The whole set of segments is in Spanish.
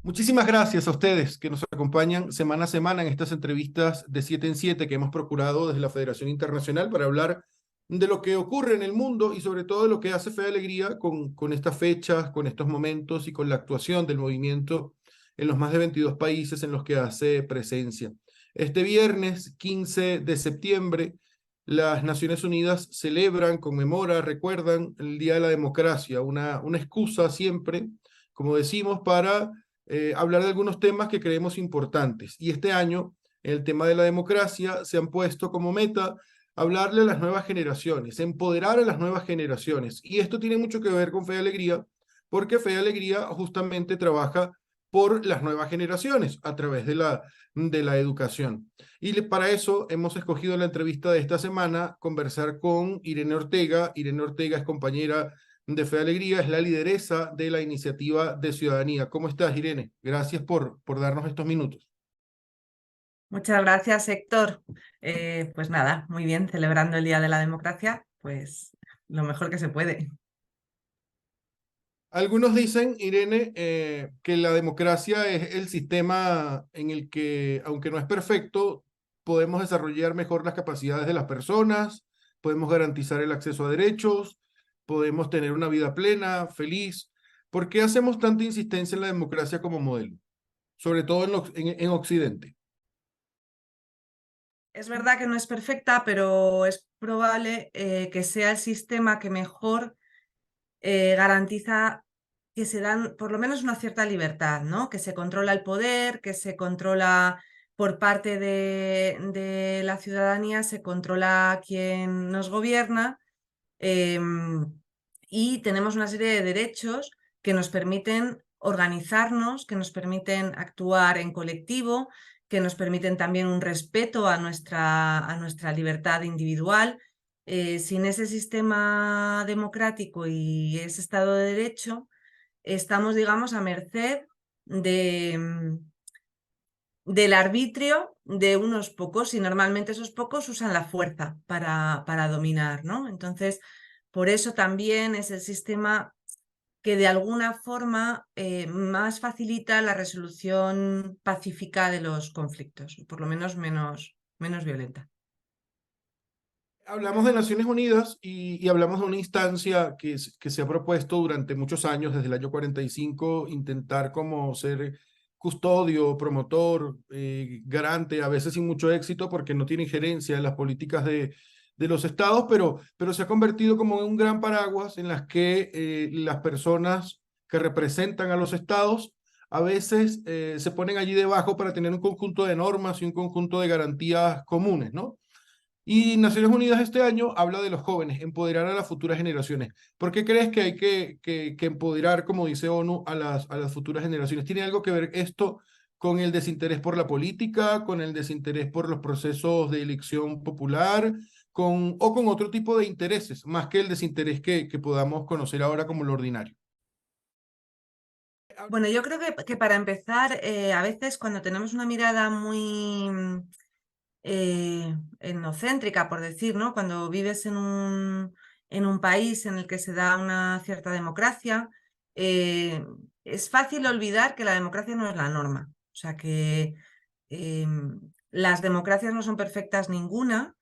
Muchísimas gracias a ustedes que nos acompañan semana a semana en estas entrevistas de 7 en 7 que hemos procurado desde la Federación Internacional para hablar de lo que ocurre en el mundo y sobre todo de lo que hace Fe de Alegría con estas fechas, con estos momentos y con la actuación del movimiento en los más de 22 países en los que hace presencia. Este viernes 15 de septiembre, las Naciones Unidas celebran, conmemoran, recuerdan el Día de la Democracia, una excusa siempre, como decimos, para hablar de algunos temas que creemos importantes. Y este año, en el tema de la democracia, se han puesto como meta hablarle a las nuevas generaciones, empoderar a las nuevas generaciones. Y esto tiene mucho que ver con Fe y Alegría, porque Fe y Alegría justamente trabaja por las nuevas generaciones a través de la educación. Y para eso hemos escogido la entrevista de esta semana, conversar con Irene Ortega. Irene Ortega es compañera de Fe y Alegría, es la lideresa de la iniciativa de ciudadanía. ¿Cómo estás, Irene? Gracias por darnos estos minutos. Muchas gracias, Héctor. Pues nada, muy bien, celebrando el Día de la Democracia, pues lo mejor que se puede. Algunos dicen, Irene, que la democracia es el sistema en el que, aunque no es perfecto, podemos desarrollar mejor las capacidades de las personas, podemos garantizar el acceso a derechos, podemos tener una vida plena, feliz. ¿Por qué hacemos tanta insistencia en la democracia como modelo? Sobre todo en Occidente. Es verdad que no es perfecta, pero es probable que sea el sistema que mejor garantiza que se dan por lo menos una cierta libertad, ¿no? Que se controla el poder, que se controla por parte de la ciudadanía, se controla quien nos gobierna. Y tenemos una serie de derechos que nos permiten organizarnos, que nos permiten actuar en colectivo, que nos permiten también un respeto a nuestra libertad individual. Sin ese sistema democrático y ese Estado de Derecho, estamos, digamos, a merced de, del arbitrio de unos pocos y normalmente esos pocos usan la fuerza para dominar, ¿no? Entonces, por eso también es el sistema que de alguna forma más facilita la resolución pacífica de los conflictos, por lo menos menos violenta. Hablamos de Naciones Unidas y hablamos de una instancia que se ha propuesto durante muchos años, desde el año 45, intentar como ser custodio, promotor, garante, a veces sin mucho éxito porque no tiene injerencia en las políticas de los estados, pero se ha convertido como en un gran paraguas en las que las personas que representan a los estados a veces se ponen allí debajo para tener un conjunto de normas y un conjunto de garantías comunes, ¿no? Y Naciones Unidas este año habla de los jóvenes, empoderar a las futuras generaciones. ¿Por qué crees que hay que empoderar, como dice ONU, a las futuras generaciones? ¿Tiene algo que ver esto con el desinterés por la política, con el desinterés por los procesos de elección popular, o con otro tipo de intereses, más que el desinterés que podamos conocer ahora como lo ordinario? Bueno, yo creo que para empezar, a veces cuando tenemos una mirada muy etnocéntrica, por decir, ¿no? Cuando vives en un país en el que se da una cierta democracia, es fácil olvidar que la democracia no es la norma. O sea que las democracias no son perfectas ninguna,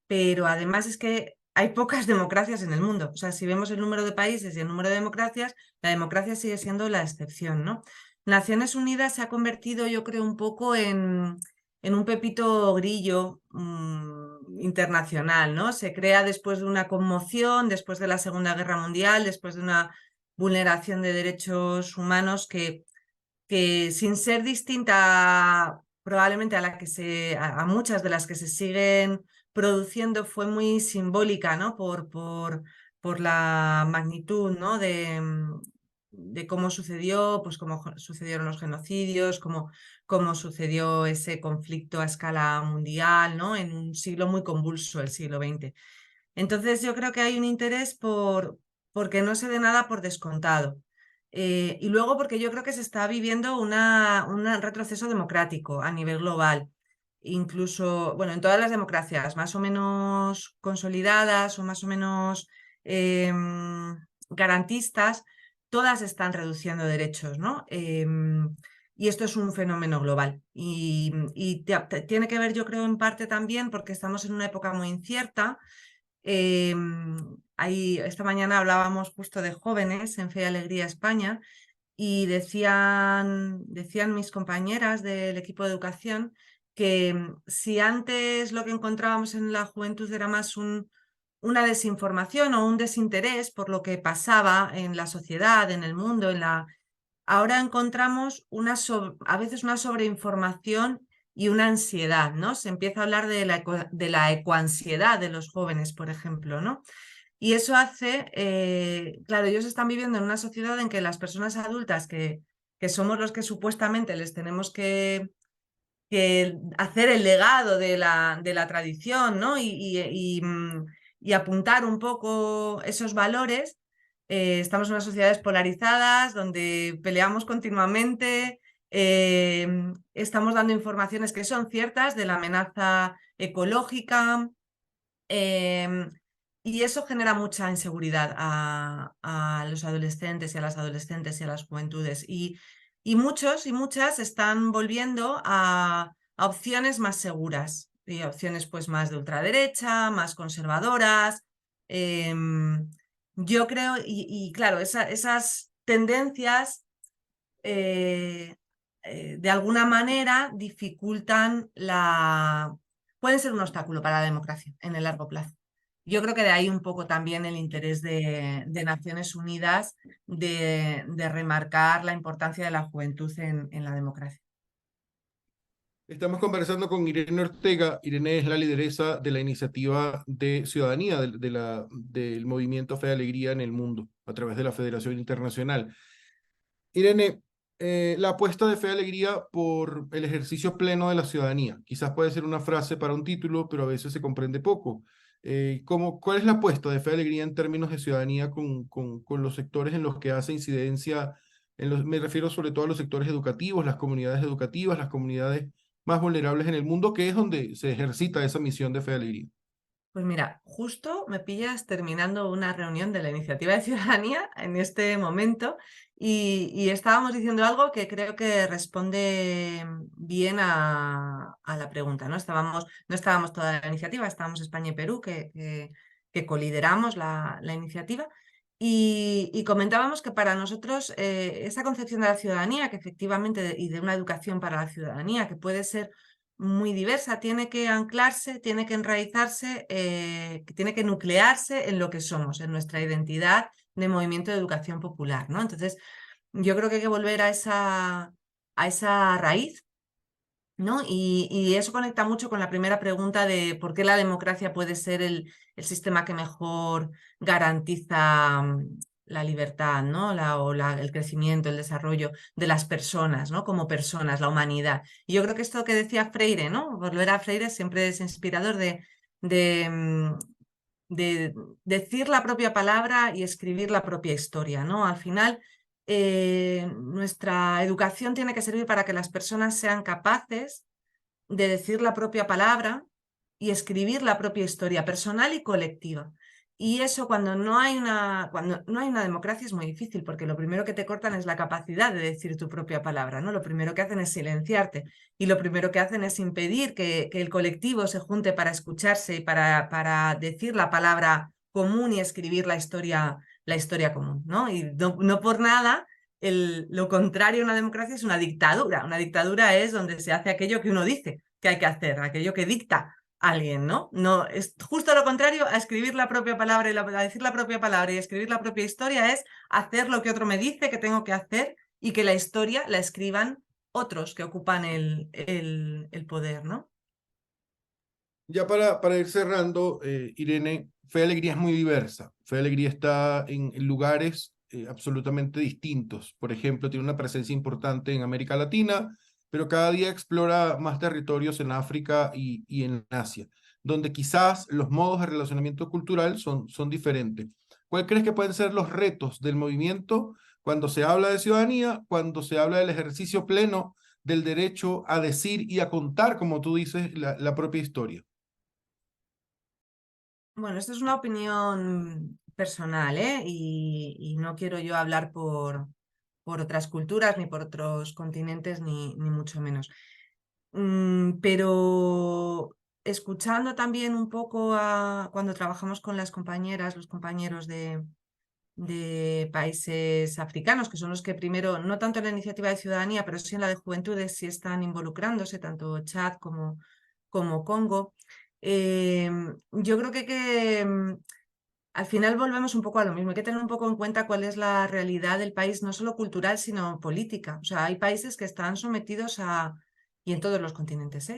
pero además es que hay pocas democracias en el mundo. O sea, si vemos el número de países y el número de democracias, la democracia sigue siendo la excepción, ¿no? Naciones Unidas se ha convertido, yo creo, un poco en un pepito grillo internacional, ¿no? Se crea después de una conmoción, después de la Segunda Guerra Mundial, después de una vulneración de derechos humanos que sin ser distinta probablemente a la que a muchas de las que se siguen produciendo, fue muy simbólica, ¿no? Por la magnitud, ¿no? De cómo sucedió, pues cómo sucedieron los genocidios, cómo sucedió ese conflicto a escala mundial, ¿no? En un siglo muy convulso, el siglo XX. Entonces yo creo que hay un interés porque no se dé nada por descontado. Y luego porque yo creo que se está viviendo un retroceso democrático a nivel global. Incluso, bueno, en todas las democracias más o menos consolidadas o más o menos garantistas, todas están reduciendo derechos, ¿no? Y esto es un fenómeno global. Y tiene que ver, yo creo, en parte también porque estamos en una época muy incierta. Esta mañana hablábamos justo de jóvenes en Fe y Alegría España y decían mis compañeras del equipo de educación que si antes lo que encontrábamos en la juventud era más una desinformación o un desinterés por lo que pasaba en la sociedad, en el mundo, ahora encontramos a veces una sobreinformación y una ansiedad, ¿no? Se empieza a hablar de la ecoansiedad de los jóvenes, por ejemplo, ¿no? Y eso hace, claro, ellos están viviendo en una sociedad en que las personas adultas, que somos los que supuestamente les tenemos que hacer el legado de la tradición, ¿no? Y apuntar un poco esos valores. Estamos en unas sociedades polarizadas donde peleamos continuamente, estamos dando informaciones que son ciertas de la amenaza ecológica, y eso genera mucha inseguridad a los adolescentes y a las adolescentes y a las juventudes. Y muchos y muchas están volviendo a opciones más seguras, y opciones pues más de ultraderecha, más conservadoras. Yo creo, y claro, esas tendencias de alguna manera dificultan pueden ser un obstáculo para la democracia en el largo plazo. Yo creo que de ahí un poco también el interés de Naciones Unidas de remarcar la importancia de la juventud en la democracia. Estamos conversando con Irene Ortega. Irene es la lideresa de la iniciativa de ciudadanía del movimiento Fe y Alegría en el mundo, a través de la Federación Internacional. Irene, la apuesta de Fe y Alegría por el ejercicio pleno de la ciudadanía. Quizás puede ser una frase para un título, pero a veces se comprende poco. ¿Cuál es la apuesta de Fe y Alegría en términos de ciudadanía con los sectores en los que hace incidencia? Me refiero sobre todo a los sectores educativos, las comunidades educativas, las comunidades más vulnerables en el mundo, que es donde se ejercita esa misión de Fe y Alegría. Pues mira, justo me pillas terminando una reunión de la Iniciativa de Ciudadanía en este momento y estábamos diciendo algo que creo que responde bien a la pregunta, ¿no? No estábamos toda la iniciativa, estábamos España y Perú, que colideramos la iniciativa y comentábamos que para nosotros esa concepción de la ciudadanía, que efectivamente, y de una educación para la ciudadanía, que puede ser muy diversa, tiene que anclarse, tiene que enraizarse, tiene que nuclearse en lo que somos, en nuestra identidad de movimiento de educación popular, ¿no? Entonces, yo creo que hay que volver a esa raíz, ¿no? Y eso conecta mucho con la primera pregunta de por qué la democracia puede ser el sistema que mejor garantiza la libertad, ¿no? El crecimiento, el desarrollo de las personas, ¿no? Como personas, la humanidad. Y yo creo que esto que decía Freire, ¿no? Volver a Freire siempre es inspirador de, mm, de decir la propia palabra y escribir la propia historia, ¿no? Al final, nuestra educación tiene que servir para que las personas sean capaces de decir la propia palabra y escribir la propia historia personal y colectiva. Y eso cuando no hay una democracia es muy difícil, porque lo primero que te cortan es la capacidad de decir tu propia palabra, ¿no? Lo primero que hacen es silenciarte y lo primero que hacen es impedir que el colectivo se junte para escucharse y para decir la palabra común y escribir la historia común, ¿no? Y no por nada lo contrario a una democracia es una dictadura. Una dictadura es donde se hace aquello que uno dice que hay que hacer, aquello que dicta alguien, ¿no? No, es justo lo contrario a escribir la propia palabra a decir la propia palabra y escribir la propia historia es hacer lo que otro me dice que tengo que hacer y que la historia la escriban otros que ocupan el poder, ¿no? Ya para ir cerrando, Irene, Fe y Alegría es muy diversa. Fe y Alegría está en lugares absolutamente distintos. Por ejemplo, tiene una presencia importante en América Latina, pero cada día explora más territorios en África y en Asia, donde quizás los modos de relacionamiento cultural son diferentes. ¿Cuál crees que pueden ser los retos del movimiento cuando se habla de ciudadanía, cuando se habla del ejercicio pleno del derecho a decir y a contar, como tú dices, la propia historia? Bueno, esta es una opinión personal, ¿eh? Y no quiero yo hablar por otras culturas, ni por otros continentes, ni mucho menos. Pero escuchando también un poco cuando trabajamos con las compañeras, los compañeros de países africanos, que son los que primero, no tanto en la iniciativa de ciudadanía, pero sí en la de juventudes, sí están involucrándose, tanto Chad como Congo. Yo creo que al final volvemos un poco a lo mismo. Hay que tener un poco en cuenta cuál es la realidad del país, no solo cultural, sino política. O sea, hay países que están sometidos y en todos los continentes,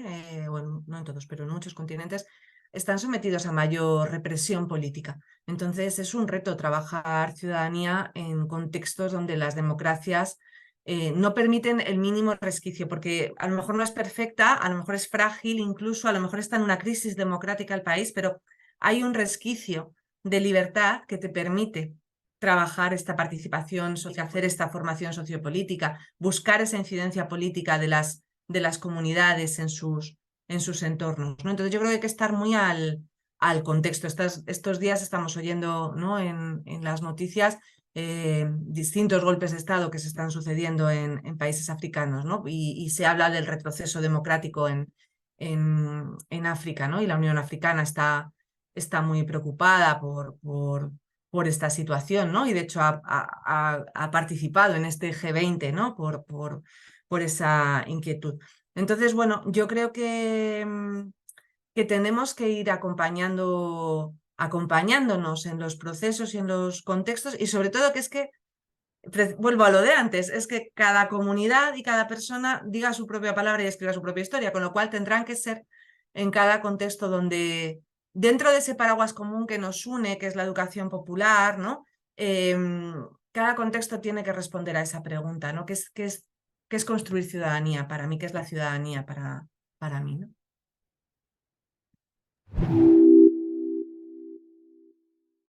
bueno, no en todos, pero en muchos continentes, están sometidos a mayor represión política. Entonces, es un reto trabajar ciudadanía en contextos donde las democracias no permiten el mínimo resquicio, porque a lo mejor no es perfecta, a lo mejor es frágil, incluso a lo mejor está en una crisis democrática el país, pero hay un resquicio de libertad que te permite trabajar esta participación social, hacer esta formación sociopolítica, buscar esa incidencia política de las comunidades en sus entornos, ¿no? Entonces yo creo que hay que estar muy al contexto. Estos días estamos oyendo, ¿no?, en las noticias distintos golpes de Estado que se están sucediendo en países africanos, ¿no? Y se habla del retroceso democrático en África, ¿no? Y la Unión Africana está muy preocupada por esta situación, ¿no? Y de hecho ha participado en este G20, ¿no? Por esa inquietud. Entonces, bueno, yo creo que tenemos que ir acompañándonos en los procesos y en los contextos, y sobre todo que es que, vuelvo a lo de antes, es que cada comunidad y cada persona diga su propia palabra y escriba su propia historia, con lo cual tendrán que ser en cada contexto donde, dentro de ese paraguas común que nos une, que es la educación popular, ¿no? Cada contexto tiene que responder a esa pregunta, ¿no? ¿Qué es construir ciudadanía para mí? ¿Qué es la ciudadanía para mí, ¿no?